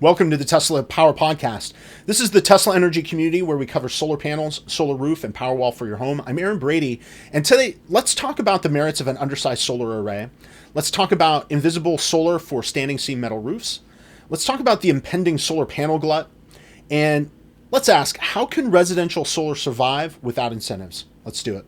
Welcome to the Tesla Power Podcast. This is the Tesla energy community where we cover solar panels, solar roof, and Powerwall for your home. I'm Aaron Brady, and today let's talk about the merits of an undersized solar array. Let's talk about invisible solar for standing seam metal roofs. Let's talk about the impending solar panel glut. And let's ask, how can residential solar survive without incentives? Let's do it.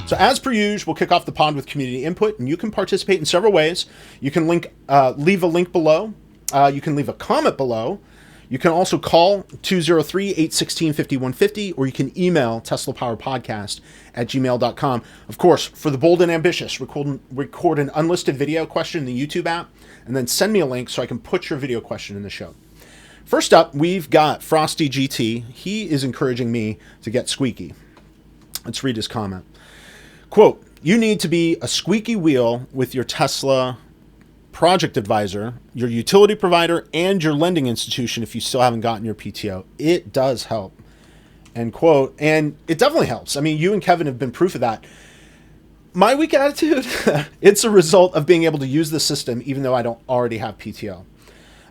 So as per usual, we'll kick off the pod with community input, and you can participate in several ways. You can leave a link below. You can leave a comment below. You can also call 203-816-5150, or you can email teslapowerpodcast@gmail.com. Of course, for the bold and ambitious, record an unlisted video question in the YouTube app, and then send me a link so I can put your video question in the show. First up, we've got Frosty GT. He is encouraging me to get squeaky. Let's read his comment. Quote, you need to be a squeaky wheel with your Tesla project advisor, your utility provider, and your lending institution if you still haven't gotten your PTO. It does help. End quote. And it definitely helps. I mean, you and Kevin have been proof of that. My weak attitude, it's a result of being able to use the system even though I don't already have PTO.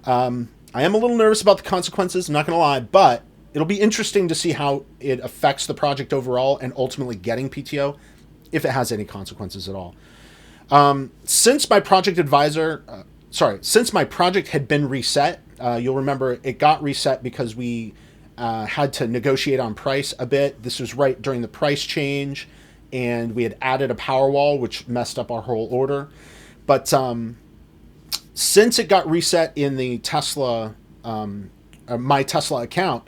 I am a little nervous about the consequences, I'm not going to lie, but it'll be interesting to see how it affects the project overall and ultimately getting PTO, if it has any consequences at all. Since my project had been reset, you'll remember it got reset because we had to negotiate on price a bit. This was right during the price change, and we had added a Powerwall, which messed up our whole order. But since it got reset in the Tesla, my Tesla account,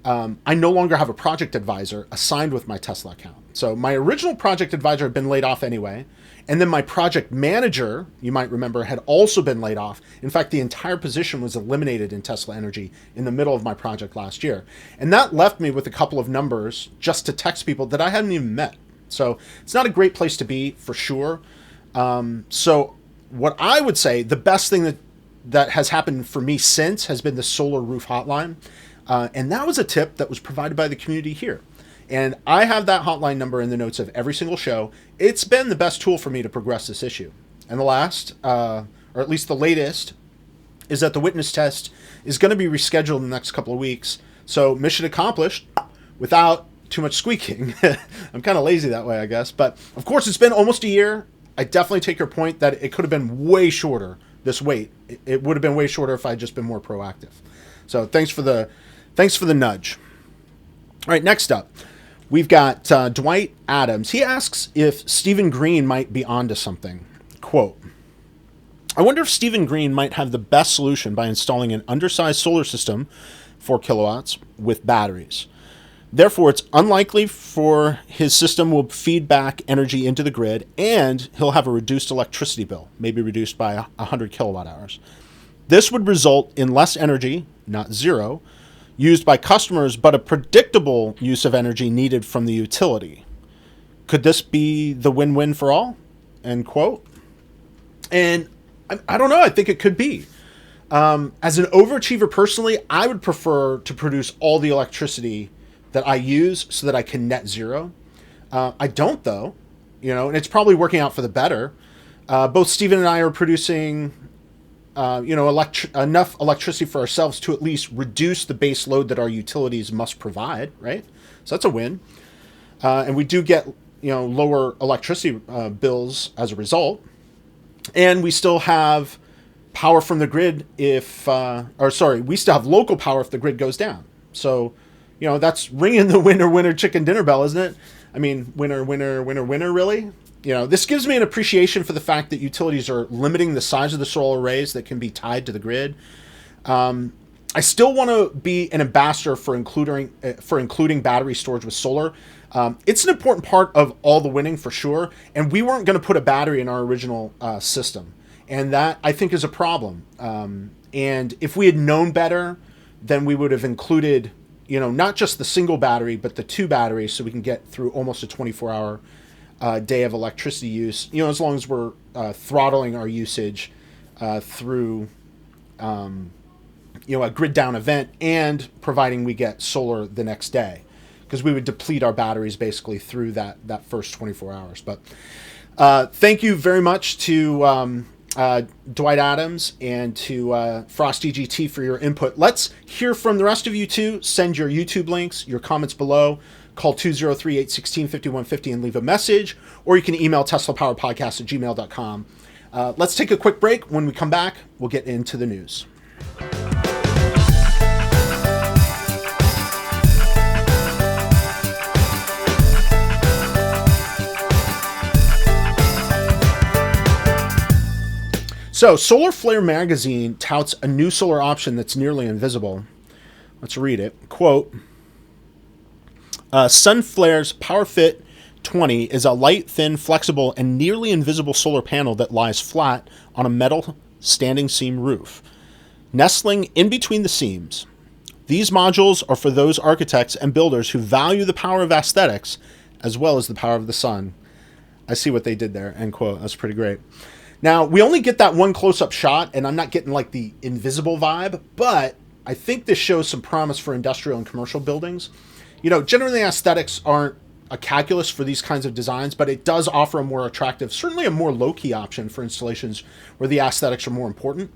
I no longer have a project advisor assigned with my Tesla account. So my original project advisor had been laid off anyway. And then my project manager, you might remember, had also been laid off. In fact, the entire position was eliminated in Tesla Energy in the middle of my project last year. And that left me with a couple of numbers just to text people that I hadn't even met. So it's not a great place to be for sure. So what I would say, the best thing that has happened for me since has been the solar roof hotline. And that was a tip that was provided by the community here. And I have that hotline number in the notes of every single show. It's been the best tool for me to progress this issue. And the last, or at least the latest, is that the witness test is going to be rescheduled in the next couple of weeks. So mission accomplished without too much squeaking. I'm kind of lazy that way, I guess. But of course, it's been almost a year. I definitely take your point that it could have been way shorter, this wait. It would have been way shorter if I had just been more proactive. So thanks for the nudge. All right, next up. We've got Dwight Adams. He asks if Stephen Green might be onto something. Quote, I wonder if Stephen Green might have the best solution by installing an undersized solar system, 4 kilowatts, with batteries. Therefore, it's unlikely for his system will feed back energy into the grid, and he'll have a reduced electricity bill, maybe reduced by 100 kilowatt hours. This would result in less energy, not zero, used by customers, but a predictable use of energy needed from the utility. Could this be the win-win for all? End quote. And I don't know. I think it could be. As an overachiever personally, I would prefer to produce all the electricity that I use so that I can net zero. I don't, though, and it's probably working out for the better. Both Steven and I are producing enough electricity for ourselves to at least reduce the base load that our utilities must provide, right? So that's a win. And we do get, lower electricity bills as a result. And we still have power from the grid we still have local power if the grid goes down. So, that's ringing the winner, chicken dinner bell, isn't it? I mean, winner, really? This gives me an appreciation for the fact that utilities are limiting the size of the solar arrays that can be tied to the grid. I still want to be an ambassador for including battery storage with solar. It's an important part of all the winning for sure. And we weren't going to put a battery in our original system. And that, I think, is a problem. And if we had known better, then we would have included, not just the single battery, but the 2 batteries so we can get through almost a 24-hour day of electricity use, as long as we're throttling our usage through a grid down event and providing we get solar the next day. because we would deplete our batteries basically through that first 24 hours. But thank you very much to Dwight Adams and to Frosty GT for your input. Let's hear from the rest of you too. Send your YouTube links, your comments below. Call 203-816-5150 and leave a message, or you can email teslapowerpodcast@gmail.com. Let's take a quick break. When we come back, we'll get into the news. So, Solar Flare magazine touts a new solar option that's nearly invisible. Let's read it. Quote, Sunflare's Powerfit20 is a light, thin, flexible, and nearly invisible solar panel that lies flat on a metal standing seam roof, nestling in between the seams. These modules are for those architects and builders who value the power of aesthetics as well as the power of the sun. I see what they did there, end quote. That's pretty great. Now, we only get that one close-up shot, and I'm not getting like the invisible vibe, but I think this shows some promise for industrial and commercial buildings. You know, generally aesthetics aren't a calculus for these kinds of designs, but it does offer a more attractive, certainly a more low-key option for installations where the aesthetics are more important.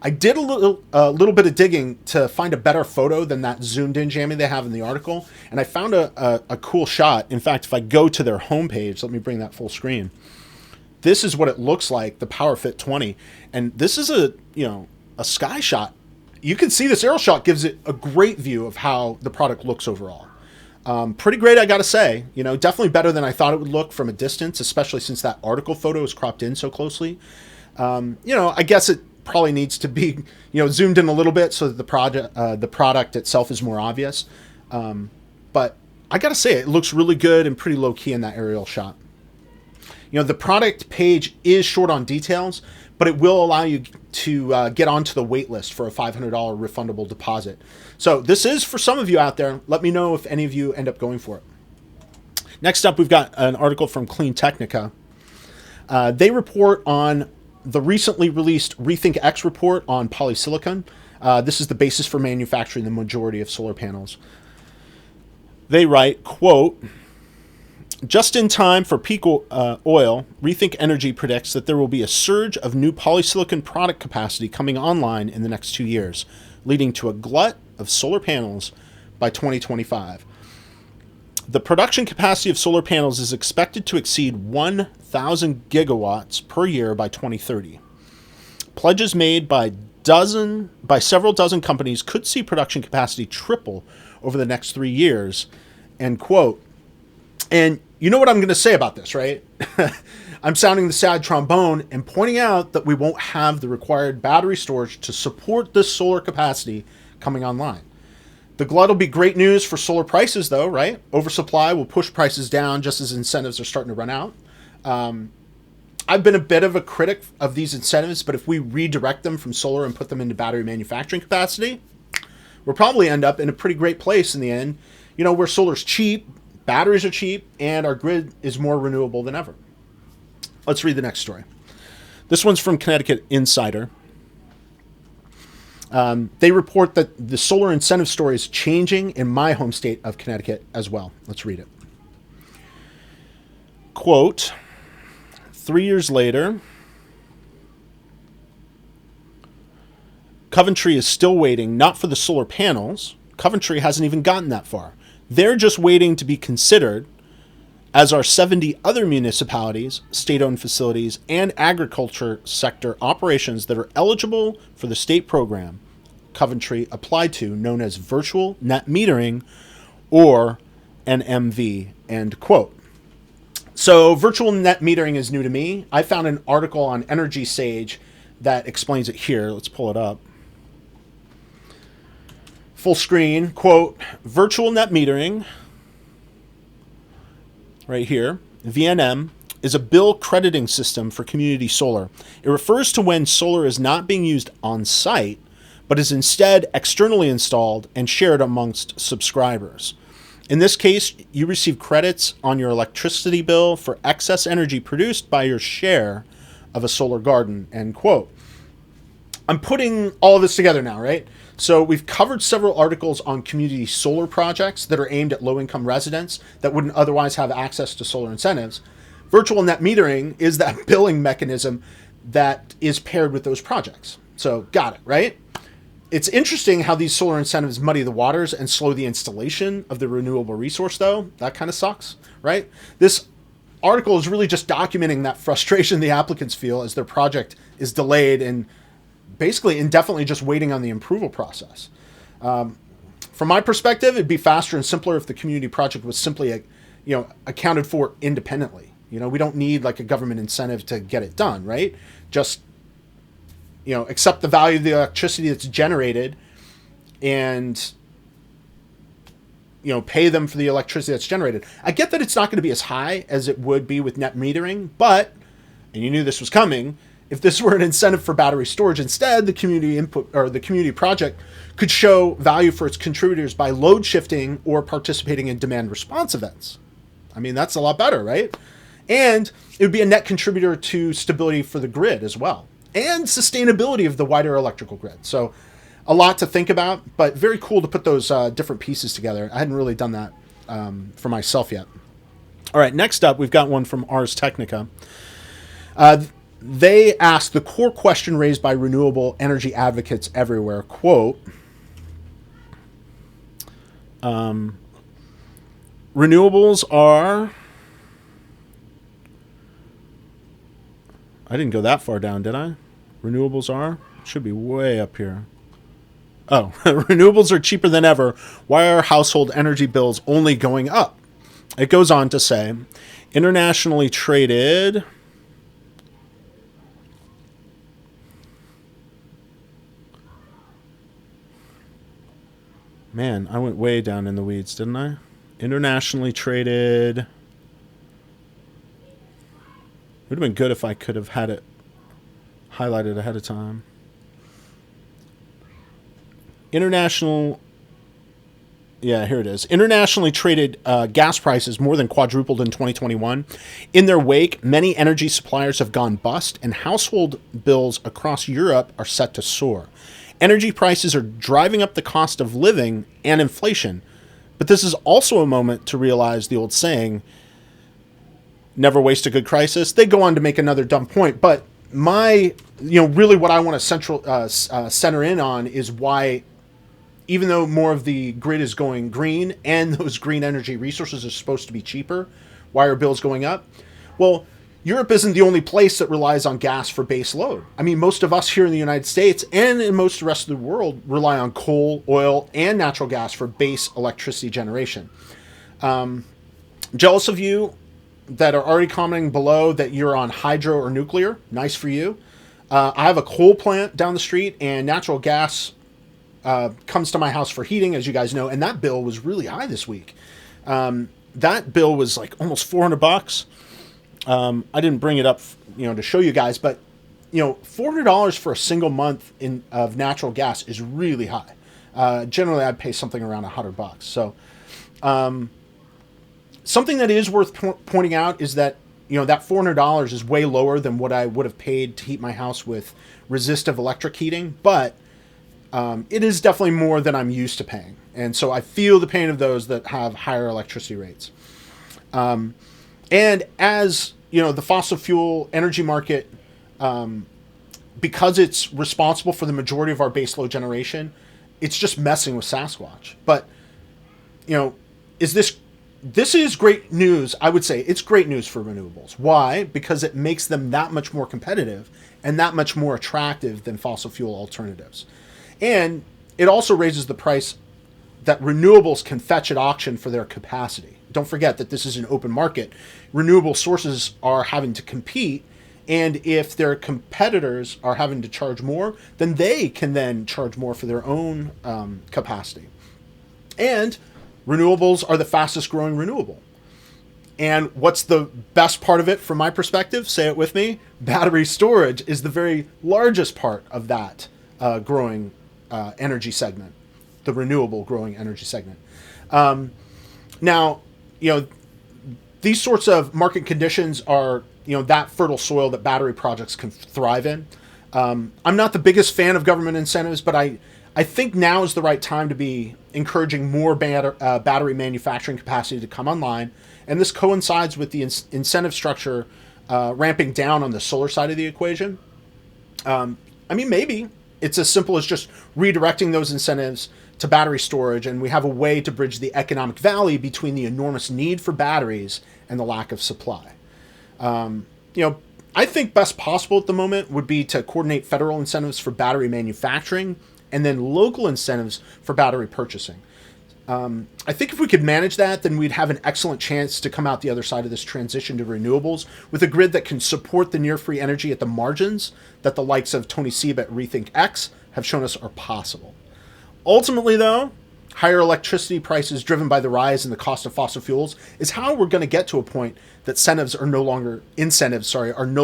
I did a little bit of digging to find a better photo than that zoomed-in jammy they have in the article, and I found a cool shot. In fact, if I go to their homepage, let me bring that full screen. This is what it looks like, the Powerfit20, and this is a sky shot. You can see this aerial shot gives it a great view of how the product looks overall. Pretty great, I gotta say. You know, definitely better than I thought it would look from a distance, especially since that article photo is cropped in so closely. I guess it probably needs to be, zoomed in a little bit so that the product itself is more obvious. But I gotta say, it looks really good and pretty low key in that aerial shot. The product page is short on details, but it will allow you to get onto the wait list for a $500 refundable deposit. So this is for some of you out there. Let me know if any of you end up going for it. Next up, we've got an article from Clean Technica. They report on the recently released Rethink X report on Polysilicon. This is the basis for manufacturing the majority of solar panels. They write, quote, just in time for peak oil, Rethink Energy predicts that there will be a surge of new polysilicon product capacity coming online in the next 2 years, leading to a glut of solar panels by 2025. The production capacity of solar panels is expected to exceed 1,000 gigawatts per year by 2030. Pledges made by several dozen companies could see production capacity triple over the next 3 years, end quote. And you know what I'm going to say about this, right? I'm sounding the sad trombone and pointing out that we won't have the required battery storage to support this solar capacity coming online. The glut will be great news for solar prices, though, right? Oversupply will push prices down just as incentives are starting to run out. I've been a bit of a critic of these incentives, but if we redirect them from solar and put them into battery manufacturing capacity, we'll probably end up in a pretty great place in the end, where solar's cheap, batteries are cheap, and our grid is more renewable than ever. Let's read the next story. This one's from Connecticut Insider. They report that the solar incentive story is changing in my home state of Connecticut as well. Let's read it. Quote, 3 years later, Coventry is still waiting, not for the solar panels. Coventry hasn't even gotten that far. They're just waiting to be considered, as are 70 other municipalities, state-owned facilities, and agriculture sector operations that are eligible for the state program Coventry applied to, known as virtual net metering, or NMV, end quote. So virtual net metering is new to me. I found an article on Energy Sage that explains it here. Let's pull it up. Full screen, quote, virtual net metering, right here, VNM, is a bill crediting system for community solar. It refers to when solar is not being used on site, but is instead externally installed and shared amongst subscribers. In this case, you receive credits on your electricity bill for excess energy produced by your share of a solar garden, end quote. I'm putting all of this together now, right? So we've covered several articles on community solar projects that are aimed at low-income residents that wouldn't otherwise have access to solar incentives. Virtual net metering is that billing mechanism that is paired with those projects. So got it, right? It's interesting how these solar incentives muddy the waters and slow the installation of the renewable resource, though. That kind of sucks, right? This article is really just documenting that frustration the applicants feel as their project is delayed and basically indefinitely just waiting on the approval process. From my perspective, it'd be faster and simpler if the community project was simply, accounted for independently. We don't need like a government incentive to get it done, right? Just accept the value of the electricity that's generated and, pay them for the electricity that's generated. I get that it's not going to be as high as it would be with net metering, but, and you knew this was coming, if this were an incentive for battery storage instead, the community input or the community project could show value for its contributors by load shifting or participating in demand response events. I mean, that's a lot better, right? And it would be a net contributor to stability for the grid as well, and sustainability of the wider electrical grid. So a lot to think about, but very cool to put those different pieces together. I hadn't really done that for myself yet. All right, next up, we've got one from Ars Technica. They asked the core question raised by renewable energy advocates everywhere, quote, renewables are... I didn't go that far down, did I? Renewables are? Should be way up here. Oh, renewables are cheaper than ever. Why are household energy bills only going up? It goes on to say, internationally traded... Man, I went way down in the weeds, didn't I? Internationally traded... It would have been good if I could have had it highlighted ahead of time. International... Yeah, here it is. Internationally traded gas prices more than quadrupled in 2021. In their wake, many energy suppliers have gone bust, and household bills across Europe are set to soar. Energy prices are driving up the cost of living and inflation. But this is also a moment to realize the old saying, never waste a good crisis. They go on to make another dumb point. But really what I want to center in on is why, even though more of the grid is going green and those green energy resources are supposed to be cheaper, why are bills going up? Well, Europe isn't the only place that relies on gas for base load. I mean, most of us here in the United States and in most of the rest of the world rely on coal, oil, and natural gas for base electricity generation. Jealous of you that are already commenting below that you're on hydro or nuclear. Nice for you. I have a coal plant down the street, and natural gas comes to my house for heating, as you guys know, and that bill was really high this week. That bill was like almost $400. I didn't bring it up, to show you guys, but $400 for a single month of natural gas is really high. Generally, I'd pay something around $100. So, something that is worth pointing out is that that $400 is way lower than what I would have paid to heat my house with resistive electric heating, but it is definitely more than I'm used to paying, and so I feel the pain of those that have higher electricity rates. And as the fossil fuel energy market, because it's responsible for the majority of our baseload generation, it's just messing with Sasquatch. But this is great news. I would say it's great news for renewables. Why? Because it makes them that much more competitive and that much more attractive than fossil fuel alternatives. And it also raises the price that renewables can fetch at auction for their capacity. Don't forget that this is an open market. Renewable sources are having to compete, and if their competitors are having to charge more, then they can then charge more for their own capacity. And renewables are the fastest growing renewable. And what's the best part of it from my perspective? Say it with me. Battery storage is the very largest part of that growing energy segment, the renewable growing energy segment. Now, these sorts of market conditions are, that fertile soil that battery projects can thrive in. I'm not the biggest fan of government incentives, but I I think now is the right time to be encouraging more battery manufacturing capacity to come online, and this coincides with the incentive structure ramping down on the solar side of the equation. I mean, maybe it's as simple as just redirecting those incentives to battery storage, and we have a way to bridge the economic valley between the enormous need for batteries and the lack of supply. I think best possible at the moment would be to coordinate federal incentives for battery manufacturing and then local incentives for battery purchasing. I think if we could manage that, then we'd have an excellent chance to come out the other side of this transition to renewables with a grid that can support the near-free energy at the margins that the likes of Tony Sieb at Rethink X have shown us are possible. Ultimately, though, higher electricity prices driven by the rise in the cost of fossil fuels is how we're going to get to a point that incentives are no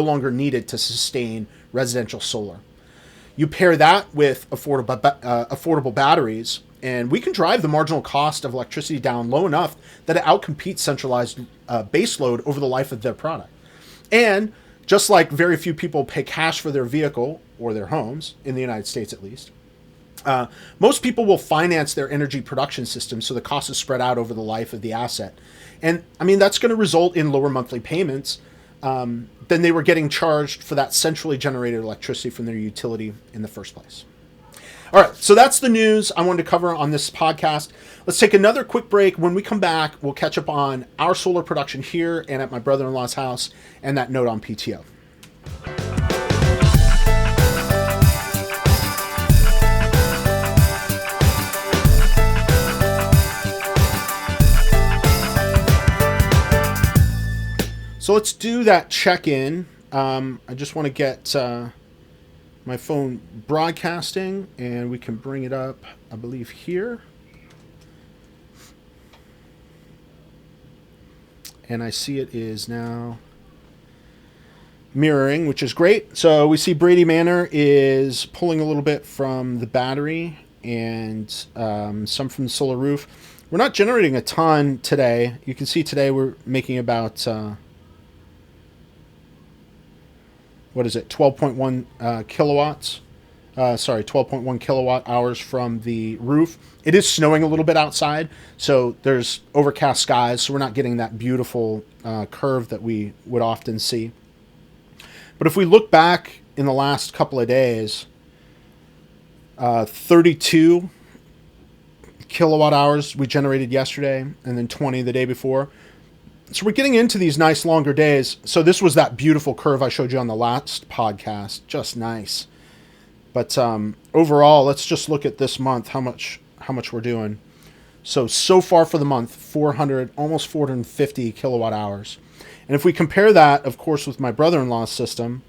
longer needed to sustain residential solar. You pair that with affordable batteries, and we can drive the marginal cost of electricity down low enough that it outcompetes centralized baseload over the life of their product. And just like very few people pay cash for their vehicle or their homes, in the United States at least, most people will finance their energy production system so the cost is spread out over the life of the asset. And I mean, that's going to result in lower monthly payments than they were getting charged for that centrally generated electricity from their utility in the first place. All right, so that's the news I wanted to cover on this podcast. Let's take another quick break. When we come back, we'll catch up on our solar production here and at my brother-in-law's house and that note on PTO. So let's do that check-in. I just want to get my phone broadcasting, and we can bring it up, I believe, here. And I see it is now mirroring, which is great. So we see Brady Manor is pulling a little bit from the battery and some from the solar roof. We're not generating a ton today. You can see today we're making about... 12.1 kilowatts. 12.1 kilowatt hours from the roof. It is snowing a little bit outside, so there's overcast skies, so we're not getting that beautiful curve that we would often see. But if we look back in the last couple of days, 32 kilowatt hours we generated yesterday, and then 20 the day before. So we're getting into these nice longer days. So this was that beautiful curve I showed you on the last podcast. Just nice. But overall, let's just look at this month, how much we're doing. So far for the month, almost 450 kilowatt hours. And if we compare that, of course, with my brother-in-law's system,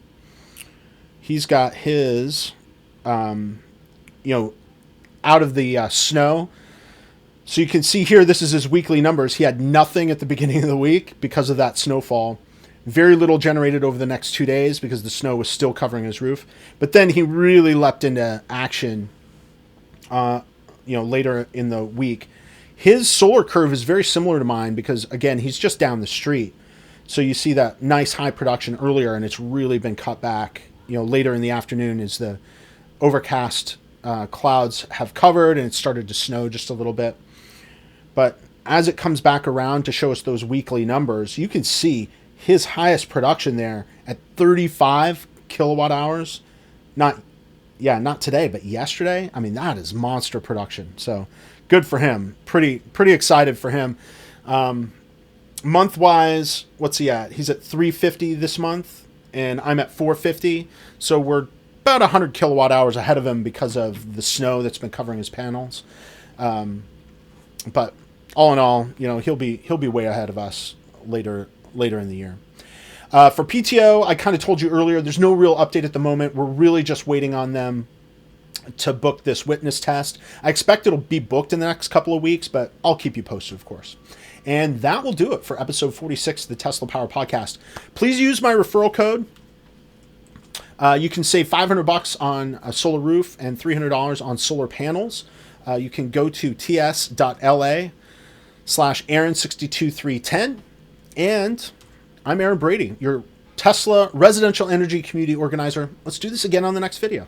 he's got his, out of the snow. So you can see here, this is his weekly numbers. He had nothing at the beginning of the week because of that snowfall. Very little generated over the next 2 days because the snow was still covering his roof. But then he really leapt into action, later in the week. His solar curve is very similar to mine because, again, he's just down the street. So you see that nice high production earlier, and it's really been cut back, later in the afternoon as the overcast clouds have covered and it started to snow just a little bit. But as it comes back around to show us those weekly numbers, you can see his highest production there at 35 kilowatt hours. Not today, but yesterday. I mean, that is monster production. So good for him. Pretty excited for him. Month-wise, what's he at? He's at 350 this month, and I'm at 450. So we're about 100 kilowatt hours ahead of him because of the snow that's been covering his panels. But all in all, he'll be way ahead of us later in the year. For PTO, I kind of told you earlier, there's no real update at the moment. We're really just waiting on them to book this witness test. I expect it'll be booked in the next couple of weeks, but I'll keep you posted, of course. And that will do it for episode 46 of the Tesla Power Podcast. Please use my referral code. You can save $500 on a solar roof and $300 on solar panels. You can go to ts.la/Aaron62310. And I'm Aaron Brady, your Tesla residential energy community organizer. Let's do this again on the next video.